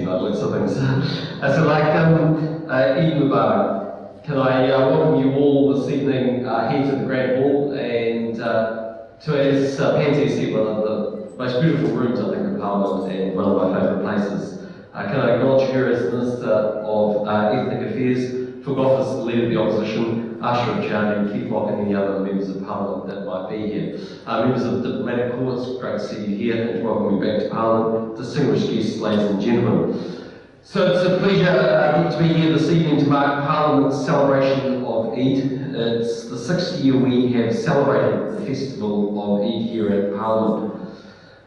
by the looks of things. Eid Mubarak. Can I welcome you all this evening here to the Grand Hall and to, as Pansy said, one of the most beautiful rooms, I think, in Parliament and one of my favourite places. Can I acknowledge her as Minister of Ethnic Affairs, Phil Goff as the Leader of the Opposition, Ashraf Chowdhury, Keith Locke and any other members of Parliament that might be here. Members of the Diplomatic Corps, it's great to see you here and to welcome you back to Parliament. Distinguished guests, ladies and gentlemen. So it's a pleasure to be here this evening to mark Parliament's celebration of Eid. It's the 6th year we have celebrated the festival of Eid here at Parliament.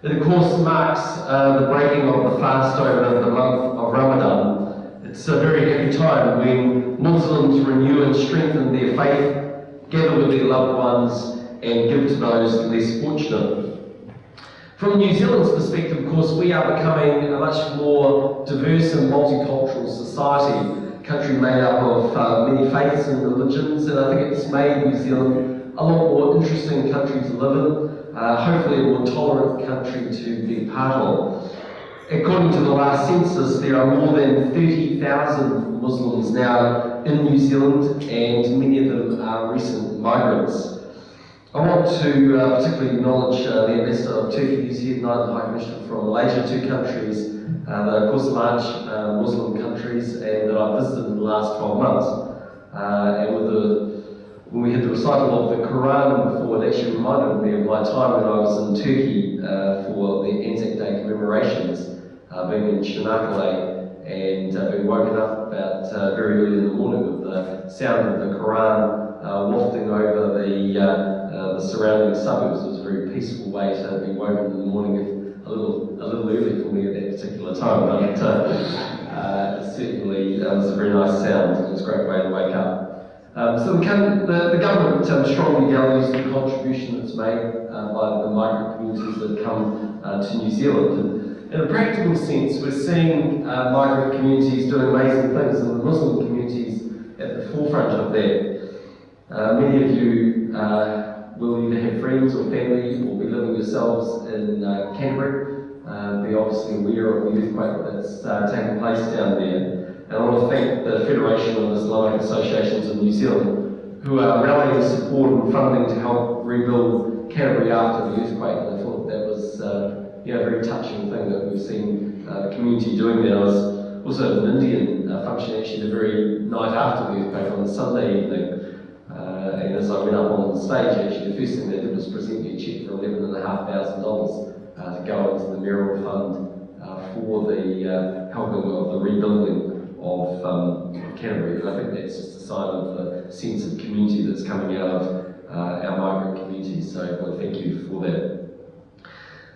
It of course marks the breaking of the fast over the month of Ramadan. It's a very happy time when Muslims renew and strengthen their faith, gather with their loved ones and give to those less fortunate. From New Zealand's perspective, of course, we are becoming a much more diverse and multicultural society, a country made up of many faiths and religions, and I think it's made New Zealand a lot more interesting country to live in, hopefully a more tolerant country to be part of. According to the last census, there are more than 30,000 Muslims now in New Zealand, and many of them are recent migrants. I want to particularly acknowledge the Ambassador of Turkey who's here tonight, the High Commissioner from Malaysia, two countries that are of course large Muslim countries and that I've visited in the last 12 months. When we had the recital of the Quran before, it actually reminded me of my time when I was in Turkey for the Anzac Day commemorations, being in Çanakkale and being woken up about very early in the morning with the sound of the Quran wafting over the surrounding suburbs. It was a very peaceful way to be woken in the morning, a little early for me at that particular time, but certainly it was a very nice sound. It was a great way to wake up. So the government strongly values the contribution that's made by the migrant communities that come to New Zealand. And in a practical sense, we're seeing migrant communities doing amazing things, and the Muslim communities at the forefront of that. Many of you will either have friends or family or be living yourselves in Canterbury. Be obviously aware of the earthquake that's taking place down there. And I want to thank the Federation of Islamic Associations in New Zealand who are rallying support and funding to help rebuild Canterbury after the earthquake. And I thought that was a very touching thing that we've seen the community doing there. I was also at an Indian function actually the very night after the earthquake on Sunday evening. And as I went up on the stage, actually, the first thing they did was present me a cheque for $11,500 to go into the Merrill Fund for the helping of the rebuilding of Canterbury. And I think that's just a sign of the sense of community that's coming out of our migrant communities. So I want to thank you for that.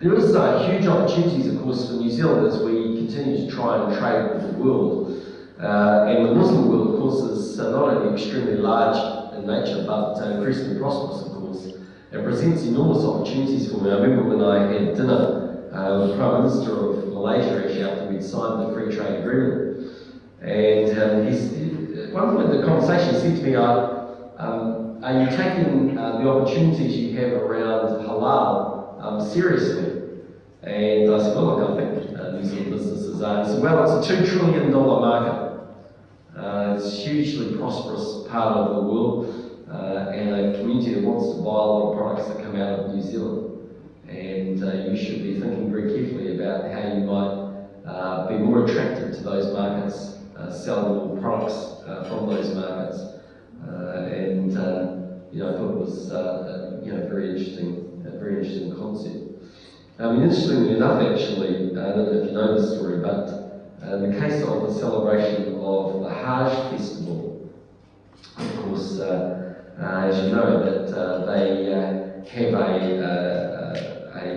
There is huge opportunities, of course, for New Zealand as we continue to try and trade with the world. And the Muslim world, of course, is not only extremely large in nature, but increasingly prosperous, of course. It presents enormous opportunities for me. I remember when I had dinner with the Prime Minister of Malaysia, actually, after we'd signed the free trade agreement. And at one point in the conversation, he said to me, are you taking the opportunities you have around halal seriously? And I said, well, look, I think New Zealand businesses are. He said, well, it's a $2 trillion market. It's a hugely prosperous part of the world and a community that wants to buy a lot of products that come out of New Zealand. And you should be thinking very carefully about how you might be more attractive to those markets, sell more products from those markets. I thought it was a very interesting concept. Interestingly enough, actually, I don't know if you know this story, but in the case of the celebration of the Hajj festival, of course, as you know, that they have a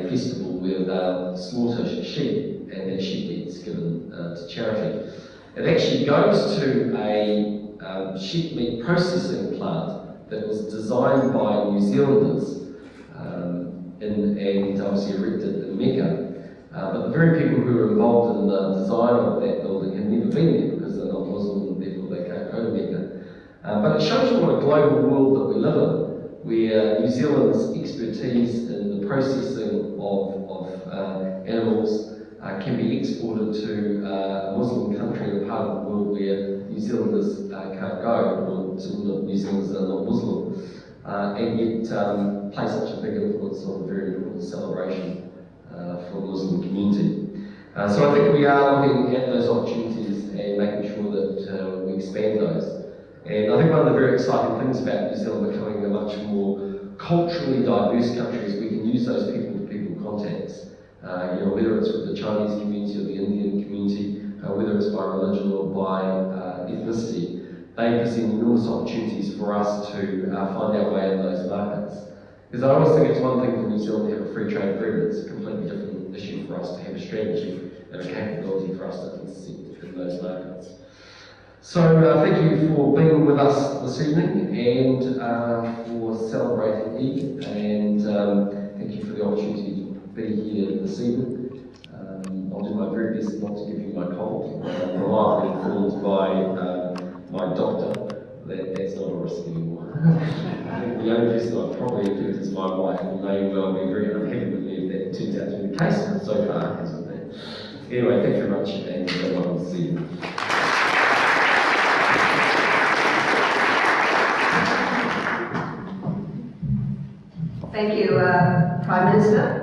festival where they'll slaughter sheep, and that sheep gets given to charity. It actually goes to a sheep meat processing plant that was designed by New Zealanders and obviously erected in Mecca. But the very people who were involved in the design of that building had never been there because they're not Muslim and therefore they can't go to Mecca. But it shows you what a global world that we live in, where New Zealand's expertise in the processing of animals can be exported to a Muslim country in a part of the world where New Zealanders can't go, or New Zealanders are not Muslim, and yet play such a big influence on a very important celebration for the Muslim community. So I think we are looking at those opportunities and making sure that we expand those. And I think one of the very exciting things about New Zealand becoming a much more culturally diverse country is we can use those people-to-people contacts. Whether it's with the Chinese community or the Indian community, whether it's by religion or by ethnicity, they present enormous opportunities for us to find our way in those markets. Because I always think it's one thing for New Zealand to have a free trade agreement, it's a completely different issue for us to have a strategy and a capability for us to intersect in those markets. So thank you for being with us this evening and for celebrating Eid, and thank you for the opportunity to be here this evening. I'll do my very best not to give you my cold. I'm reliably informed by my doctor that that's not a risk anymore. I think the only person I've probably affected is my wife, and may well be very unhappy with me if that turns out to be the case, but so far it hasn't been. Anyway, thank you very much, and welcome this evening. Thank you, Prime Minister.